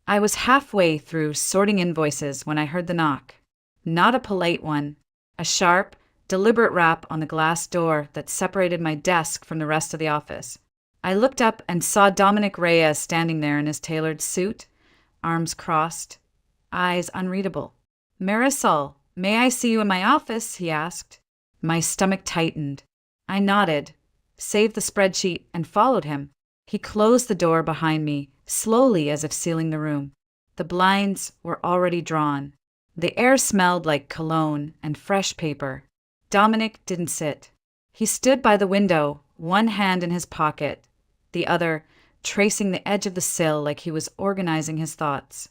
I was halfway through sorting invoices when I heard the knock. Not a polite one, a sharp, deliberate rap on the glass door that separated my desk from the rest of the office. I looked up and saw Dominic Reyes standing there in his tailored suit, arms crossed, eyes unreadable. "Marisol, may I see you in my office?" he asked. My stomach tightened. I nodded, saved the spreadsheet, and followed him. He closed the door behind me, slowly as if sealing the room. The blinds were already drawn. The air smelled like cologne and fresh paper. Dominic didn't sit. He stood by the window, one hand in his pocket, the other tracing the edge of the sill like he was organizing his thoughts.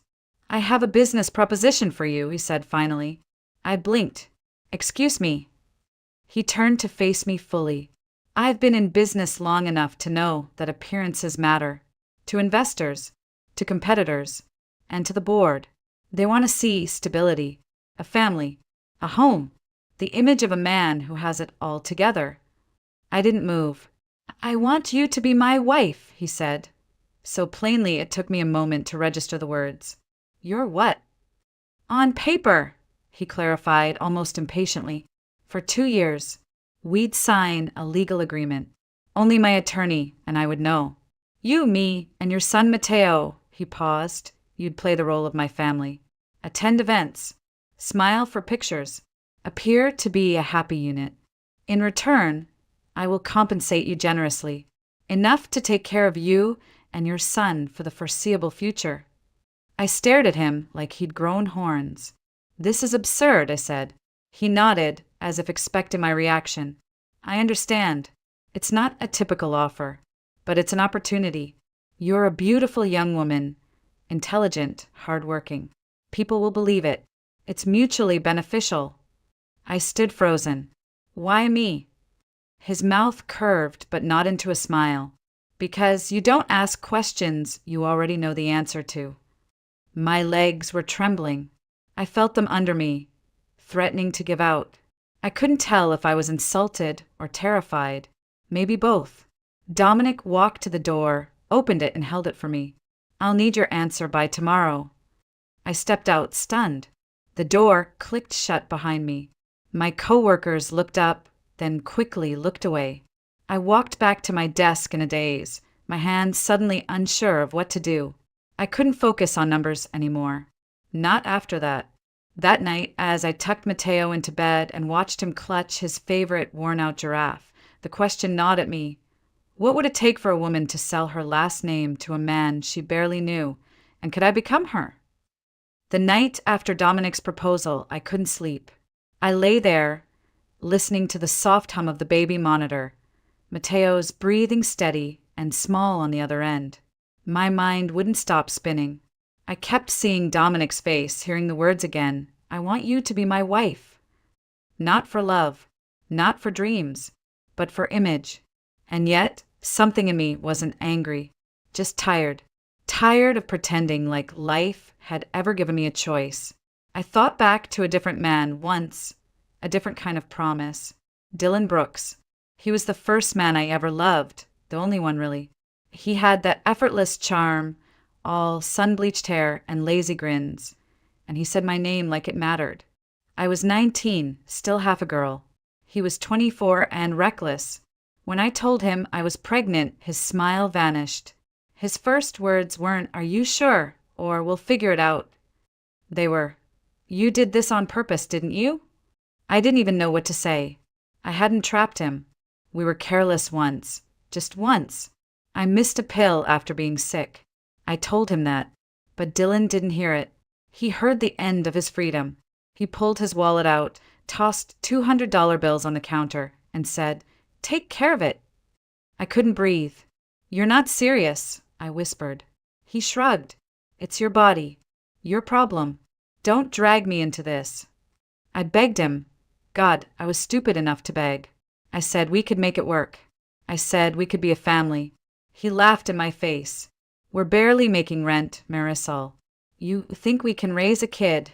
"I have a business proposition for you," he said finally. I blinked. "Excuse me." He turned to face me fully. "I've been in business long enough to know that appearances matter. To investors, to competitors, and to the board. They want to see stability, a family, a home, the image of a man who has it all together." I didn't move. "I want you to be my wife," he said. So plainly it took me a moment to register the words. "Your what?" "On paper," he clarified almost impatiently. "For 2 years. We'd sign a legal agreement. Only my attorney and I would know. You, me, and your son Mateo," he paused. "You'd play the role of my family. Attend events. Smile for pictures. Appear to be a happy unit. In return, I will compensate you generously. Enough to take care of you and your son for the foreseeable future." I stared at him like he'd grown horns. "This is absurd," I said. He nodded, as if expecting my reaction. "I understand. It's not a typical offer, but it's an opportunity. You're a beautiful young woman, intelligent, hardworking. People will believe it. It's mutually beneficial." I stood frozen. "Why me?" His mouth curved, but not into a smile. "Because you don't ask questions you already know the answer to." My legs were trembling. I felt them under me, threatening to give out. I couldn't tell if I was insulted or terrified. Maybe both. Dominic walked to the door, opened it, and held it for me. "I'll need your answer by tomorrow." I stepped out, stunned. The door clicked shut behind me. My coworkers looked up, then quickly looked away. I walked back to my desk in a daze, my hands suddenly unsure of what to do. I couldn't focus on numbers anymore. Not after that. That night, as I tucked Mateo into bed and watched him clutch his favorite worn-out giraffe, the question gnawed at me. What would it take for a woman to sell her last name to a man she barely knew, and could I become her? The night after Dominic's proposal, I couldn't sleep. I lay there, listening to the soft hum of the baby monitor, Mateo's breathing steady and small on the other end. My mind wouldn't stop spinning. I kept seeing Dominic's face, hearing the words again. "I want you to be my wife." Not for love, not for dreams, but for image. And yet, something in me wasn't angry, just tired. Tired of pretending like life had ever given me a choice. I thought back to a different man once, a different kind of promise. Dylan Brooks. He was the first man I ever loved, the only one really. He had that effortless charm, all sun-bleached hair and lazy grins, and he said my name like it mattered. I was 19, still half a girl. He was 24 and reckless. When I told him I was pregnant, his smile vanished. His first words weren't, "Are you sure?" or "We'll figure it out." They were, "You did this on purpose, didn't you?" I didn't even know what to say. I hadn't trapped him. We were careless once, just once. I missed a pill after being sick. I told him that, but Dylan didn't hear it. He heard the end of his freedom. He pulled his wallet out, tossed $200 bills on the counter, and said, "Take care of it." I couldn't breathe. "You're not serious," I whispered. He shrugged. "It's your body, your problem. Don't drag me into this." I begged him. God, I was stupid enough to beg. I said we could make it work. I said we could be a family. He laughed in my face. "We're barely making rent, Marisol. You think we can raise a kid?"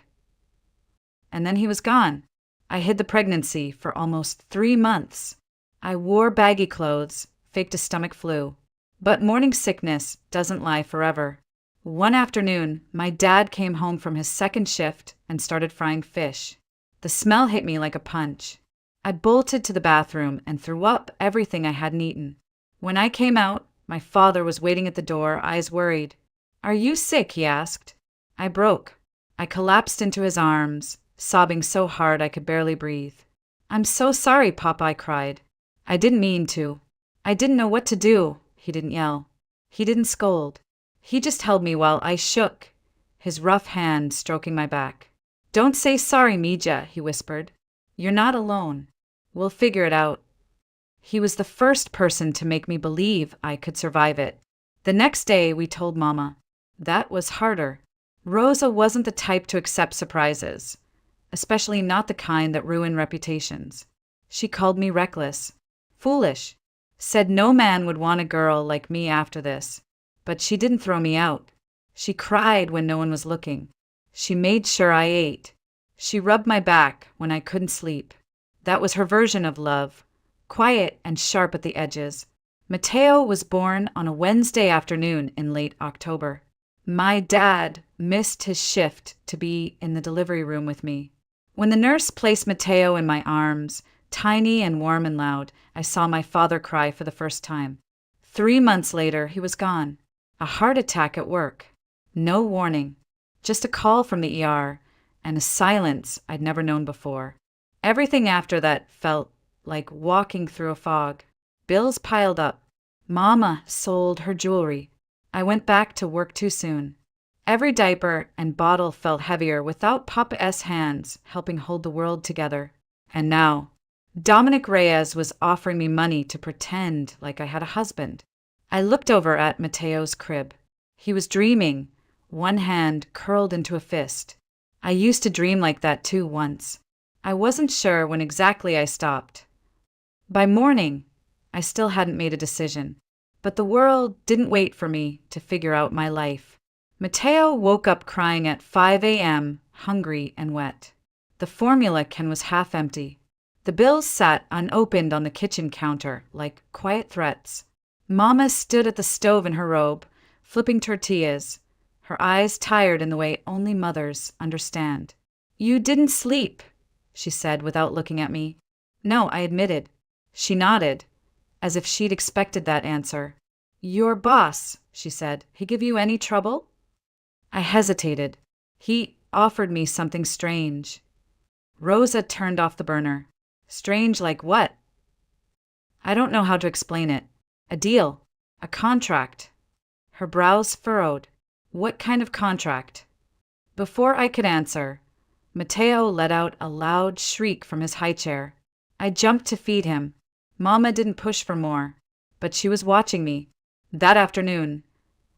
And then he was gone. I hid the pregnancy for almost 3 months. I wore baggy clothes, faked a stomach flu. But morning sickness doesn't lie forever. One afternoon, my dad came home from his second shift and started frying fish. The smell hit me like a punch. I bolted to the bathroom and threw up everything I hadn't eaten. When I came out, my father was waiting at the door, eyes worried. "Are you sick?" he asked. I broke. I collapsed into his arms, sobbing so hard I could barely breathe. "I'm so sorry, Papa," I cried. I didn't mean to. I didn't know what to do. He didn't yell. He didn't scold. He just held me while I shook, his rough hand stroking my back. "Don't say sorry, Mija," he whispered. "You're not alone. We'll figure it out." He was the first person to make me believe I could survive it. The next day, we told Mama. That was harder. Rosa wasn't the type to accept surprises, especially not the kind that ruin reputations. She called me reckless, foolish, said no man would want a girl like me after this. But she didn't throw me out. She cried when no one was looking. She made sure I ate. She rubbed my back when I couldn't sleep. That was her version of love, quiet and sharp at the edges. Mateo was born on a Wednesday afternoon in late October. My dad missed his shift to be in the delivery room with me. When the nurse placed Mateo in my arms, tiny and warm and loud, I saw my father cry for the first time. 3 months later, he was gone. A heart attack at work. No warning. Just a call from the ER, and a silence I'd never known before. Everything after that felt like walking through a fog. Bills piled up. Mama sold her jewelry. I went back to work too soon. Every diaper and bottle felt heavier without Papa S. hands helping hold the world together. And now, Dominic Reyes was offering me money to pretend like I had a husband. I looked over at Mateo's crib. He was dreaming, one hand curled into a fist. I used to dream like that too once. I wasn't sure when exactly I stopped. By morning, I still hadn't made a decision. But the world didn't wait for me to figure out my life. Mateo woke up crying at 5 a.m., hungry and wet. The formula can was half empty. The bills sat unopened on the kitchen counter like quiet threats. Mama stood at the stove in her robe, flipping tortillas, her eyes tired in the way only mothers understand. "You didn't sleep," she said without looking at me. "No," I admitted. She nodded, as if she'd expected that answer. "Your boss," she said, "he give you any trouble?" I hesitated. "He offered me something strange." Rosa turned off the burner. "Strange like what?" "I don't know how to explain it. A deal. A contract." Her brows furrowed. "What kind of contract?" Before I could answer, Mateo let out a loud shriek from his high chair. I jumped to feed him. Mama didn't push for more, but she was watching me. That afternoon,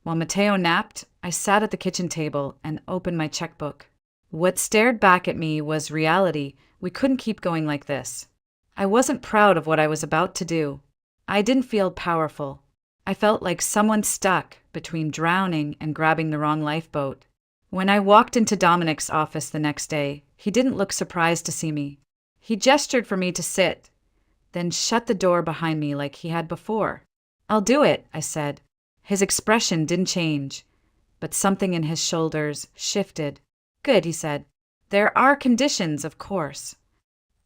while Mateo napped, I sat at the kitchen table and opened my checkbook. What stared back at me was reality. We couldn't keep going like this. I wasn't proud of what I was about to do. I didn't feel powerful. I felt like someone stuck between drowning and grabbing the wrong lifeboat. When I walked into Dominic's office the next day, he didn't look surprised to see me. He gestured for me to sit, then shut the door behind me like he had before. "I'll do it," I said. His expression didn't change, but something in his shoulders shifted. "Good," he said. "There are conditions, of course."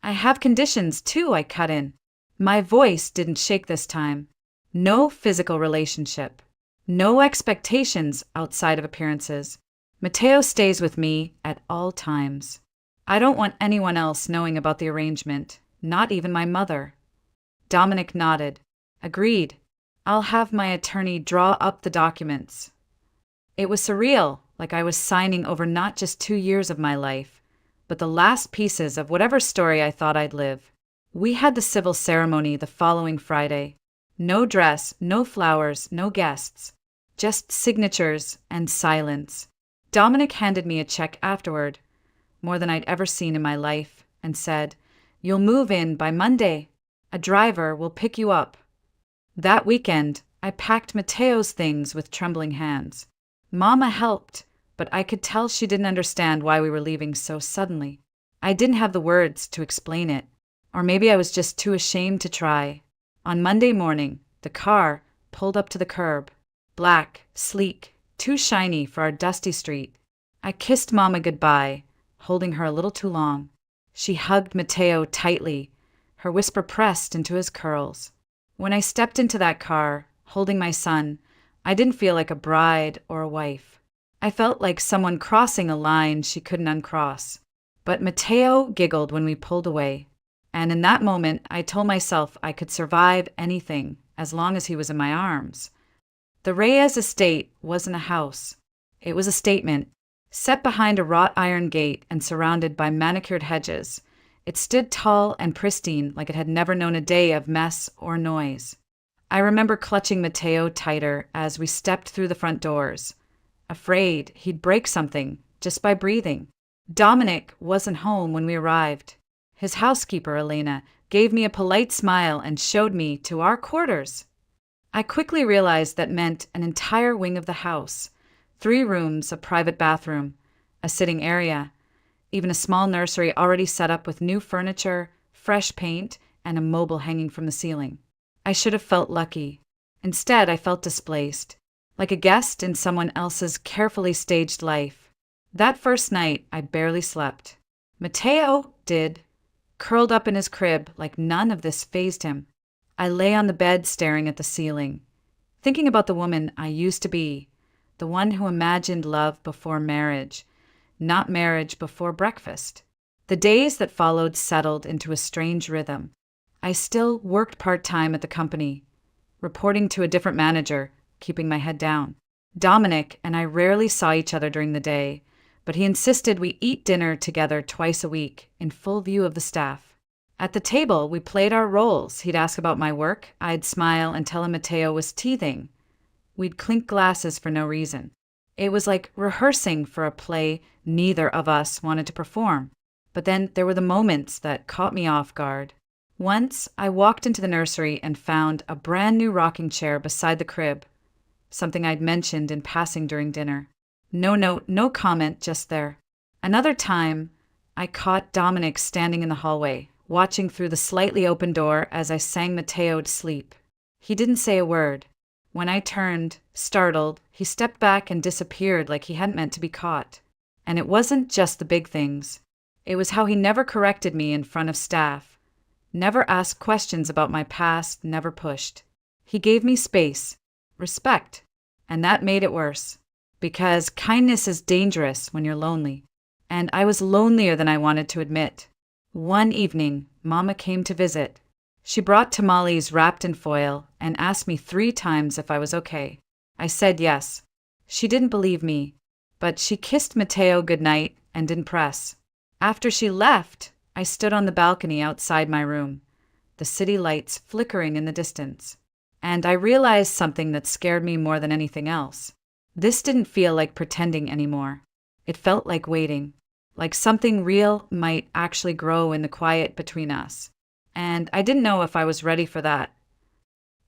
"I have conditions, too," I cut in. My voice didn't shake this time. No physical relationship. No expectations outside of appearances. Mateo stays with me at all times. I don't want anyone else knowing about the arrangement, not even my mother. Dominic nodded. "Agreed. I'll have my attorney draw up the documents." It was surreal, like I was signing over not just 2 years of my life, but the last pieces of whatever story I thought I'd live. We had the civil ceremony the following Friday. No dress, no flowers, no guests. Just signatures and silence. Dominic handed me a check afterward, more than I'd ever seen in my life, and said, "You'll move in by Monday. A driver will pick you up." That weekend, I packed Mateo's things with trembling hands. Mama helped, but I could tell she didn't understand why we were leaving so suddenly. I didn't have the words to explain it, or maybe I was just too ashamed to try. On Monday morning, the car pulled up to the curb. Black, sleek, too shiny for our dusty street. I kissed Mama goodbye, holding her a little too long. She hugged Matteo tightly, her whisper pressed into his curls. When I stepped into that car, holding my son, I didn't feel like a bride or a wife. I felt like someone crossing a line she couldn't uncross. But Matteo giggled when we pulled away. And in that moment, I told myself I could survive anything as long as he was in my arms. The Reyes estate wasn't a house. It was a statement, set behind a wrought iron gate and surrounded by manicured hedges. It stood tall and pristine like it had never known a day of mess or noise. I remember clutching Matteo tighter as we stepped through the front doors, afraid he'd break something just by breathing. Dominic wasn't home when we arrived. His housekeeper, Elena, gave me a polite smile and showed me to our quarters. I quickly realized that meant an entire wing of the house, 3 rooms, a private bathroom, a sitting area, even a small nursery already set up with new furniture, fresh paint, and a mobile hanging from the ceiling. I should have felt lucky. Instead, I felt displaced, like a guest in someone else's carefully staged life. That first night, I barely slept. Matteo did, curled up in his crib like none of this fazed him. I lay on the bed staring at the ceiling, thinking about the woman I used to be, the one who imagined love before marriage, not marriage before breakfast. The days that followed settled into a strange rhythm. I still worked part-time at the company, reporting to a different manager, keeping my head down. Dominic and I rarely saw each other during the day, but he insisted we eat dinner together twice a week, in full view of the staff. At the table, we played our roles. He'd ask about my work, I'd smile and tell him Matteo was teething. We'd clink glasses for no reason. It was like rehearsing for a play neither of us wanted to perform. But then there were the moments that caught me off guard. Once, I walked into the nursery and found a brand new rocking chair beside the crib, something I'd mentioned in passing during dinner. No note, no comment, just there. Another time, I caught Dominic standing in the hallway, watching through the slightly open door as I sang Matteo to sleep. He didn't say a word. When I turned, startled, he stepped back and disappeared like he hadn't meant to be caught. And it wasn't just the big things. It was how he never corrected me in front of staff, never asked questions about my past, never pushed. He gave me space, respect, and that made it worse. Because kindness is dangerous when you're lonely. And I was lonelier than I wanted to admit. One evening, Mama came to visit. She brought tamales wrapped in foil and asked me 3 times if I was okay. I said yes. She didn't believe me, but she kissed Matteo goodnight and didn't press. After she left, I stood on the balcony outside my room, the city lights flickering in the distance. And I realized something that scared me more than anything else. This didn't feel like pretending anymore. It felt like waiting, like something real might actually grow in the quiet between us. And I didn't know if I was ready for that.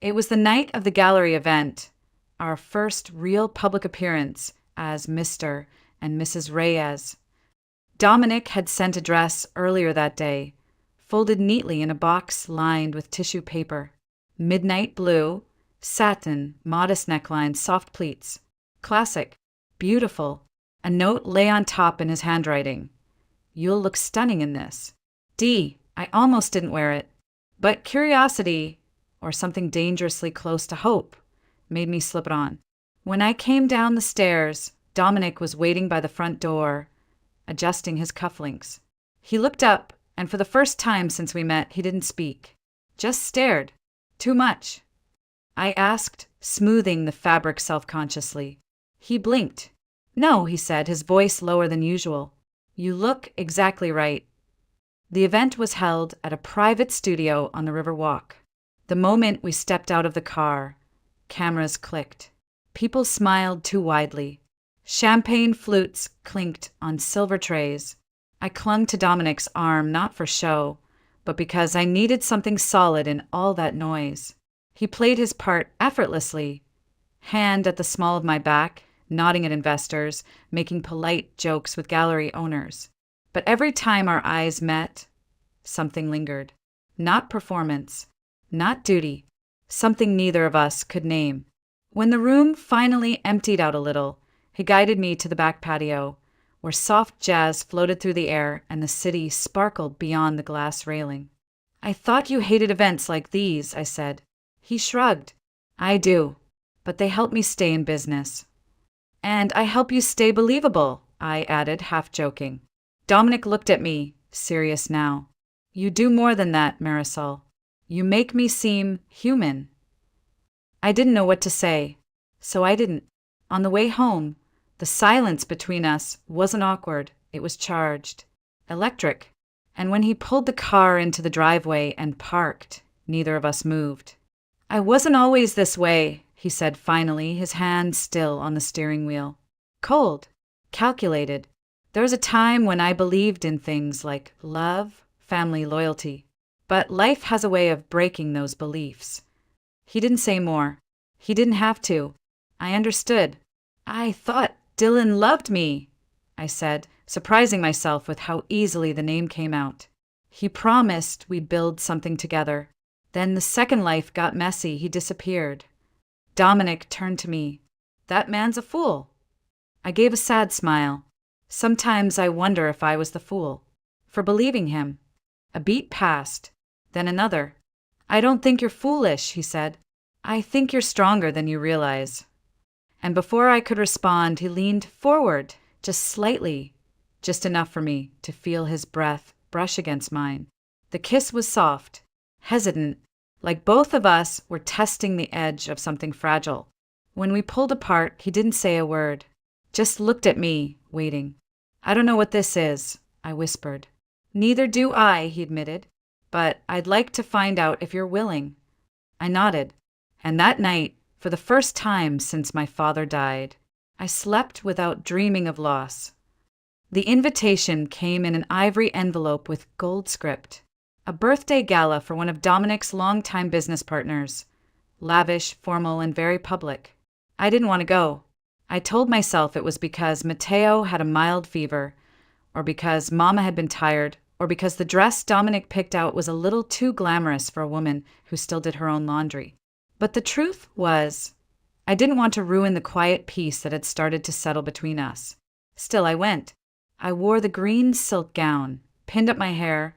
It was the night of the gallery event, our first real public appearance as Mr. and Mrs. Reyes. Dominic had sent a dress earlier that day, folded neatly in a box lined with tissue paper. Midnight blue, satin, modest neckline, soft pleats. Classic. Beautiful. A note lay on top in his handwriting. You'll look stunning in this. I almost didn't wear it. But curiosity, or something dangerously close to hope, made me slip it on. When I came down the stairs, Dominic was waiting by the front door, adjusting his cufflinks. He looked up, and for the first time since we met, he didn't speak. Just stared. Too much. I asked, smoothing the fabric self-consciously. He blinked. No, he said, his voice lower than usual. You look exactly right. The event was held at a private studio on the River Walk. The moment we stepped out of the car, cameras clicked. People smiled too widely. Champagne flutes clinked on silver trays. I clung to Dominic's arm not for show, but because I needed something solid in all that noise. He played his part effortlessly, hand at the small of my back, nodding at investors, making polite jokes with gallery owners. But every time our eyes met, something lingered. Not performance, not duty, something neither of us could name. When the room finally emptied out a little, He guided me to the back patio, where soft jazz floated through the air and the city sparkled beyond the glass railing. "I thought you hated events like these," I said. He shrugged. "I do, but they help me stay in business." "And I help you stay believable," I added, half joking. Dominic looked at me, serious now. "You do more than that, Marisol. You make me seem human." I didn't know what to say, so I didn't. On the way home, the silence between us wasn't awkward, it was charged, electric. And when he pulled the car into the driveway and parked, neither of us moved. "I wasn't always this way," he said finally, his hand still on the steering wheel. "Cold, calculated. There was a time when I believed in things like love, family, loyalty. But life has a way of breaking those beliefs." He didn't say more. He didn't have to. I understood. "I thought Dylan loved me," I said, surprising myself with how easily the name came out. "He promised we'd build something together. Then the second life got messy, he disappeared." Dominic turned to me. "That man's a fool." I gave a sad smile. Sometimes I wonder if I was the fool, for believing him. A beat passed, then another. "I don't think you're foolish," he said. "I think you're stronger than you realize." And before I could respond, he leaned forward, just slightly, just enough for me to feel his breath brush against mine. The kiss was soft, hesitant, like both of us were testing the edge of something fragile. When we pulled apart, he didn't say a word, just looked at me, waiting. "I don't know what this is," I whispered. "Neither do I," he admitted, "but I'd like to find out if you're willing." I nodded, and that night, for the first time since my father died, I slept without dreaming of loss. The invitation came in an ivory envelope with gold script. A birthday gala for one of Dominic's longtime business partners. Lavish, formal, and very public. I didn't want to go. I told myself it was because Matteo had a mild fever, or because Mama had been tired, or because the dress Dominic picked out was a little too glamorous for a woman who still did her own laundry. But the truth was, I didn't want to ruin the quiet peace that had started to settle between us. Still, I went. I wore the green silk gown, pinned up my hair,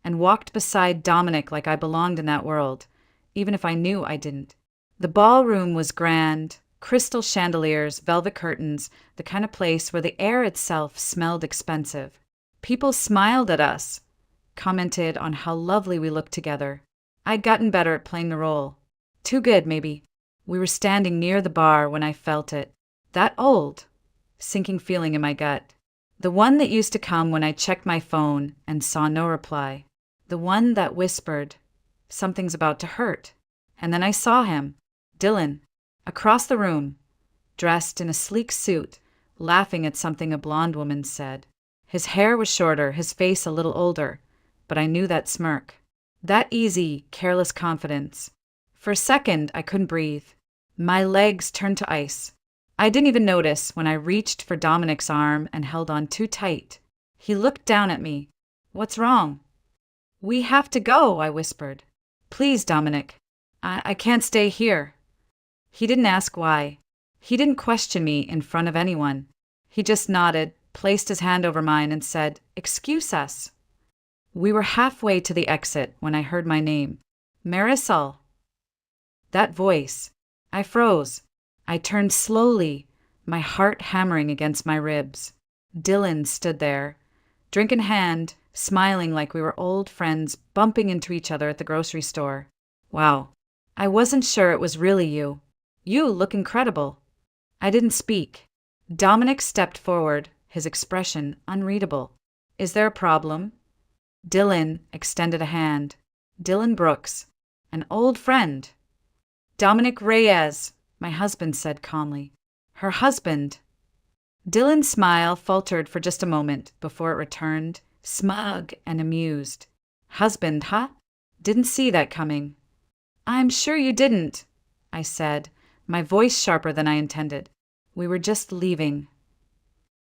and walked beside Dominic like I belonged in that world, even if I knew I didn't. The ballroom was grand, crystal chandeliers, velvet curtains, the kind of place where the air itself smelled expensive. People smiled at us, commented on how lovely we looked together. I'd gotten better at playing the role. Too good, maybe. We were standing near the bar when I felt it. That old, sinking feeling in my gut. The one that used to come when I checked my phone and saw no reply. The one that whispered, "Something's about to hurt." And then I saw him, Dylan, across the room, dressed in a sleek suit, laughing at something a blonde woman said. His hair was shorter, his face a little older, but I knew that smirk. That easy, careless confidence. For a second, I couldn't breathe. My legs turned to ice. I didn't even notice when I reached for Dominic's arm and held on too tight. He looked down at me. "What's wrong?" "We have to go," I whispered. "Please, Dominic. I can't stay here." He didn't ask why. He didn't question me in front of anyone. He just nodded, placed his hand over mine, and said, "Excuse us." We were halfway to the exit when I heard my name. "Marisol." That voice. I froze. I turned slowly, my heart hammering against my ribs. Dylan stood there, drink in hand, smiling like we were old friends bumping into each other at the grocery store. "Wow. I wasn't sure it was really you. You look incredible." I didn't speak. Dominic stepped forward, his expression unreadable. "Is there a problem?" Dylan extended a hand. Dylan Brooks, an old friend. "Dominic Reyes," my husband said calmly. "Her husband." Dylan's smile faltered for just a moment before it returned, smug and amused. "Husband, huh? Didn't see that coming." "I'm sure you didn't," I said, my voice sharper than I intended. "We were just leaving."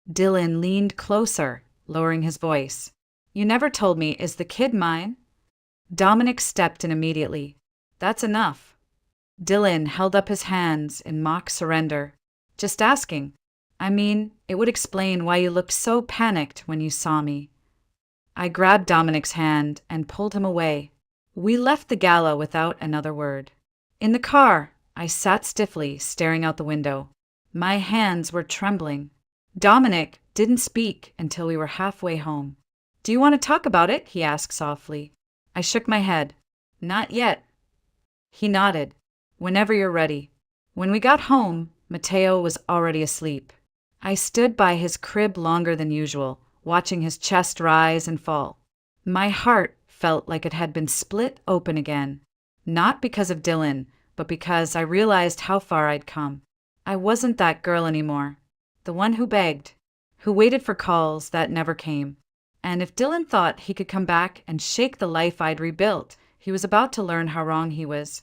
Dylan leaned closer, lowering his voice. "You never told me, is the kid mine?" Dominic stepped in immediately. "That's enough." Dylan held up his hands in mock surrender. "Just asking. I mean, it would explain why you looked so panicked when you saw me. I grabbed Dominic's hand and pulled him away. We left the gala without another word. In the car, I sat stiffly, staring out the window. My hands were trembling. Dominic didn't speak until we were halfway home. "Do you want to talk about it?" he asked softly. I shook my head. "Not yet." He nodded. "Whenever you're ready." When we got home, Matteo was already asleep. I stood by his crib longer than usual, watching his chest rise and fall. My heart felt like it had been split open again. Not because of Dylan, but because I realized how far I'd come. I wasn't that girl anymore. The one who begged, who waited for calls that never came. And if Dylan thought he could come back and shake the life I'd rebuilt, he was about to learn how wrong he was.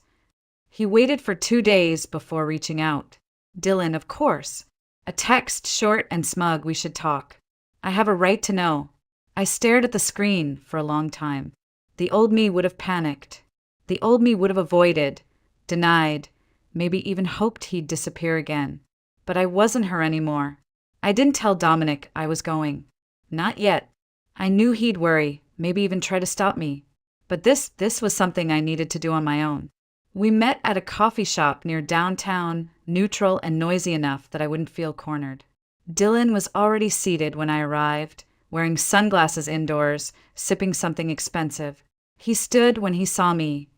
He waited for 2 days before reaching out. Dylan, of course. A text short and smug, "We should talk. I have a right to know." I stared at the screen for a long time. The old me would have panicked. The old me would have avoided, denied, maybe even hoped he'd disappear again. But I wasn't her anymore. I didn't tell Dominic I was going. Not yet. I knew he'd worry, maybe even try to stop me. But this was something I needed to do on my own. We met at a coffee shop near downtown, neutral and noisy enough that I wouldn't feel cornered. Dylan was already seated when I arrived, wearing sunglasses indoors, sipping something expensive. He stood when he saw me,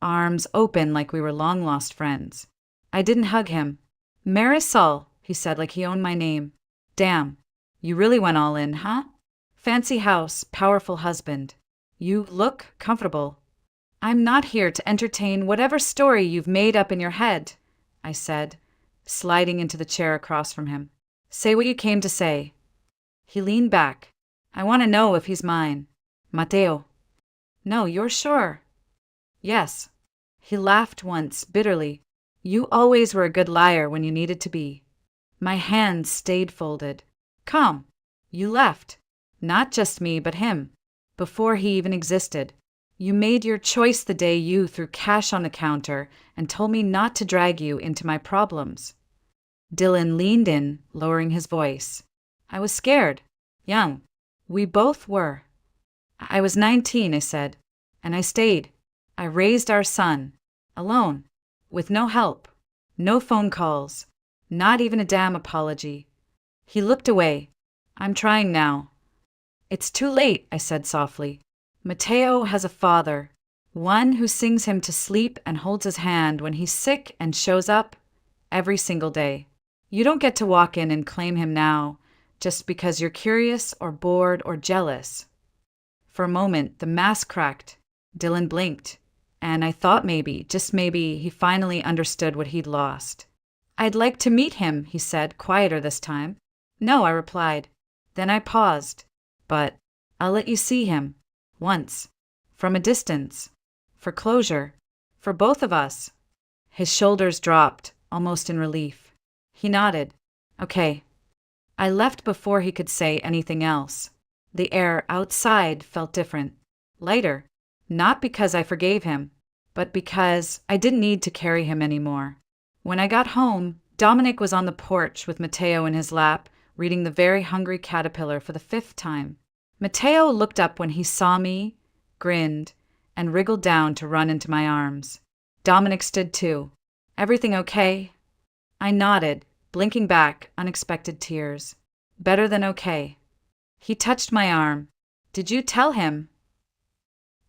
arms open like we were long-lost friends. I didn't hug him. "Marisol," he said like he owned my name. "Damn, you really went all in, huh? Fancy house, powerful husband. You look comfortable." "I'm not here to entertain whatever story you've made up in your head," I said, sliding into the chair across from him. "Say what you came to say." He leaned back. "I want to know if he's mine." "Matteo." "No, you're sure?" "Yes." He laughed once, bitterly. "You always were a good liar when you needed to be." My hands stayed folded. "Come. You left. Not just me, but him. Before he even existed. You made your choice the day you threw cash on the counter and told me not to drag you into my problems." Dylan leaned in, lowering his voice. "I was scared. Young. We both were." "I was 19, I said. And I stayed. I raised our son. Alone. With no help. No phone calls. Not even a damn apology." He looked away. "I'm trying now." "It's too late," I said softly. "Matteo has a father. One who sings him to sleep and holds his hand when he's sick and shows up every single day. You don't get to walk in and claim him now just because you're curious or bored or jealous." For a moment, the mask cracked. Dylan blinked, and I thought maybe, just maybe, he finally understood what he'd lost. "I'd like to meet him," he said, quieter this time. "No," I replied. Then I paused. "But I'll let you see him. Once. From a distance. For closure. For both of us." His shoulders dropped, almost in relief. He nodded. "Okay." I left before he could say anything else. The air outside felt different. Lighter. Not because I forgave him, but because I didn't need to carry him anymore. When I got home, Dominic was on the porch with Matteo in his lap, reading The Very Hungry Caterpillar for the 5th time. Matteo looked up when he saw me, grinned, and wriggled down to run into my arms. Dominic stood too. "Everything okay?" I nodded, blinking back unexpected tears. "Better than okay." He touched my arm. "Did you tell him?"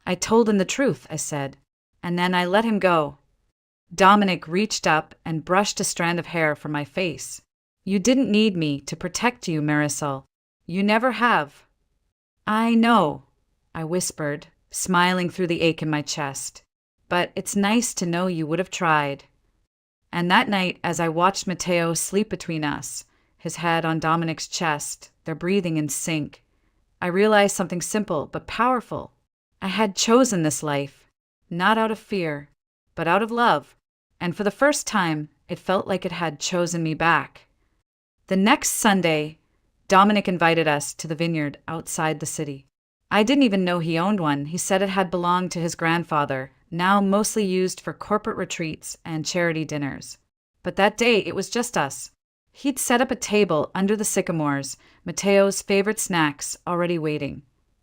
"I told him the truth," I said, and then I let him go. Dominic reached up and brushed a strand of hair from my face. "You didn't need me to protect you, Marisol. You never have." "I know," I whispered, smiling through the ache in my chest. "But it's nice to know you would have tried." And that night, as I watched Matteo sleep between us, his head on Dominic's chest, their breathing in sync, I realized something simple but powerful. I had chosen this life, not out of fear, but out of love, and for the first time, it felt like it had chosen me back. The next Sunday, Dominic invited us to the vineyard outside the city. I didn't even know he owned one. He said it had belonged to his grandfather, now mostly used for corporate retreats and charity dinners. But that day, it was just us. He'd set up a table under the sycamores, Mateo's favorite snacks already waiting,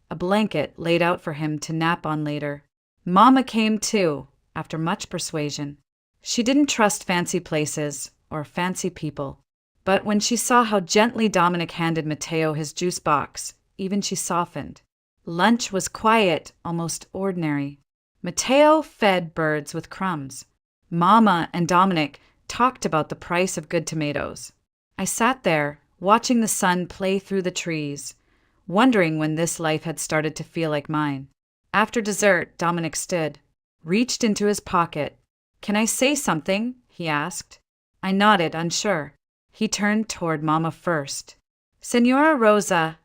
a blanket laid out for him to nap on later. Mama came too, after much persuasion. She didn't trust fancy places or fancy people, but when she saw how gently Dominic handed Mateo his juice box, even she softened. Lunch was quiet, almost ordinary. Mateo fed birds with crumbs. Mama and Dominic talked about the price of good tomatoes. I sat there, watching the sun play through the trees, wondering when this life had started to feel like mine. After dessert, Dominic stood, reached into his pocket. "Can I say something?" he asked. I nodded, unsure. He turned toward Mama first. "Senora Rosa,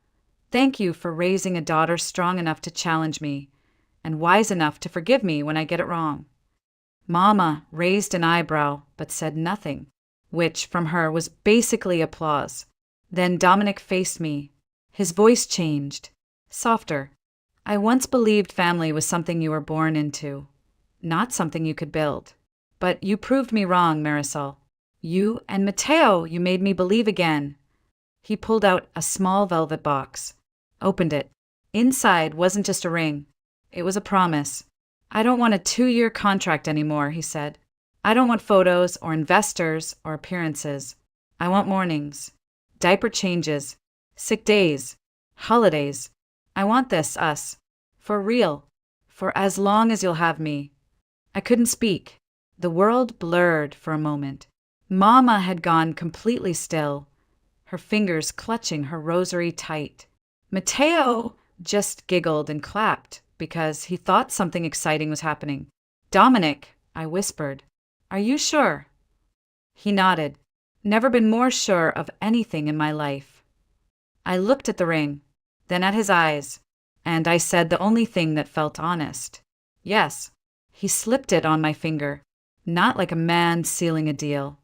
thank you for raising a daughter strong enough to challenge me, and wise enough to forgive me when I get it wrong." Mama raised an eyebrow, but said nothing, which, from her, was basically applause. Then Dominic faced me. His voice changed, softer. "I once believed family was something you were born into, not something you could build. But you proved me wrong, Marisol. You and Mateo, you made me believe again." He pulled out a small velvet box, opened it. Inside wasn't just a ring. It was a promise. "I don't want a 2-year contract anymore," he said. "I don't want photos or investors or appearances. I want mornings, diaper changes, sick days, holidays. I want this, us, for real, for as long as you'll have me." I couldn't speak. The world blurred for a moment. Mama had gone completely still, her fingers clutching her rosary tight. Mateo just giggled and clapped because he thought something exciting was happening. "Dominic," I whispered, "are you sure?" He nodded. Never been more sure of anything in my life. I looked at the ring, then at his eyes, and I said the only thing that felt honest. "Yes." He slipped it on my finger, not like a man sealing a deal,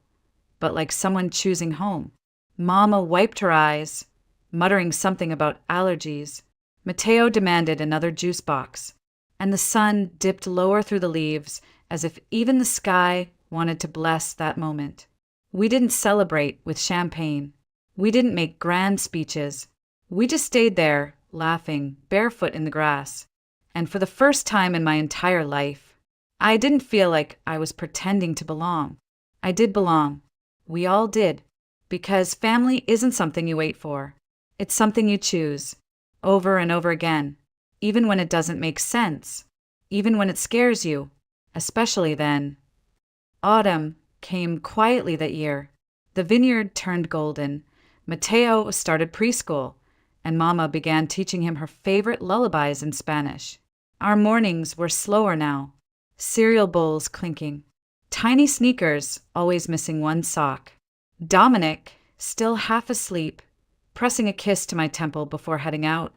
but like someone choosing home. Mama wiped her eyes, muttering something about allergies. Mateo demanded another juice box, and the sun dipped lower through the leaves as if even the sky wanted to bless that moment. We didn't celebrate with champagne. We didn't make grand speeches. We just stayed there, laughing, barefoot in the grass. And for the first time in my entire life, I didn't feel like I was pretending to belong. I did belong. We all did. Because family isn't something you wait for. It's something you choose, over and over again, even when it doesn't make sense, even when it scares you, especially then. Autumn came quietly that year. The vineyard turned golden. Mateo started preschool, and Mama began teaching him her favorite lullabies in Spanish. Our mornings were slower now, cereal bowls clinking, tiny sneakers always missing one sock. Dominic, still half asleep, pressing a kiss to my temple before heading out,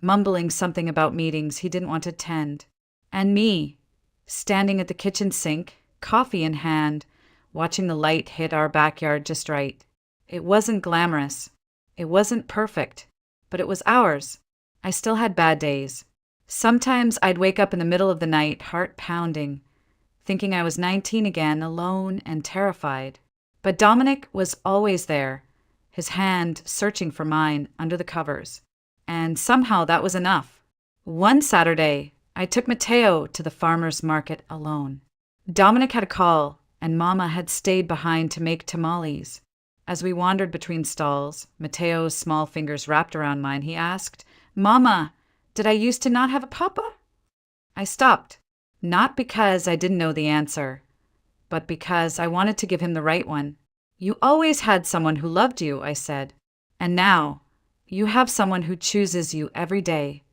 mumbling something about meetings he didn't want to attend. And me, standing at the kitchen sink, coffee in hand, watching the light hit our backyard just right. It wasn't glamorous. It wasn't perfect. But it was ours. I still had bad days. Sometimes I'd wake up in the middle of the night, heart pounding, thinking I was 19 again, alone and terrified. But Dominic was always there, his hand searching for mine under the covers. And somehow that was enough. One Saturday, I took Mateo to the farmer's market alone. Dominic had a call, and Mama had stayed behind to make tamales. As we wandered between stalls, Mateo's small fingers wrapped around mine, he asked, "Mama, did I used to not have a papa?" I stopped, not because I didn't know the answer, but because I wanted to give him the right one. "You always had someone who loved you," I said. "And now, you have someone who chooses you every day."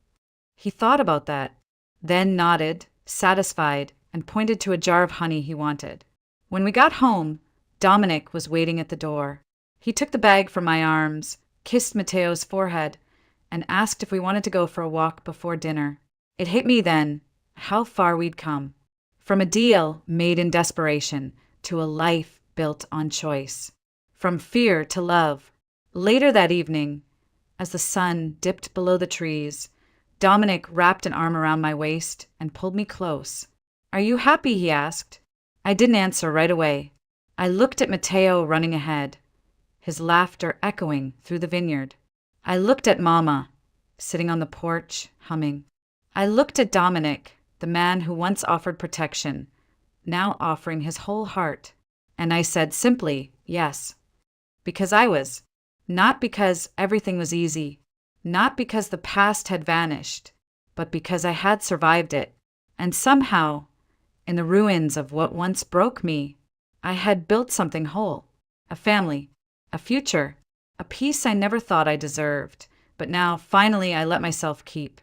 He thought about that, then nodded, satisfied, and pointed to a jar of honey he wanted. When we got home, Dominic was waiting at the door. He took the bag from my arms, kissed Mateo's forehead, and asked if we wanted to go for a walk before dinner. It hit me then how far we'd come. From a deal made in desperation to a life built on choice. From fear to love. Later that evening, as the sun dipped below the trees, Dominic wrapped an arm around my waist and pulled me close. "Are you happy?" he asked. I didn't answer right away. I looked at Mateo running ahead, his laughter echoing through the vineyard. I looked at Mama, sitting on the porch, humming. I looked at Dominic, the man who once offered protection, now offering his whole heart. And I said simply, yes. Because I was. Not because everything was easy, not because the past had vanished, but because I had survived it. And somehow, in the ruins of what once broke me, I had built something whole. A family, a future, a peace I never thought I deserved, but now finally I let myself keep.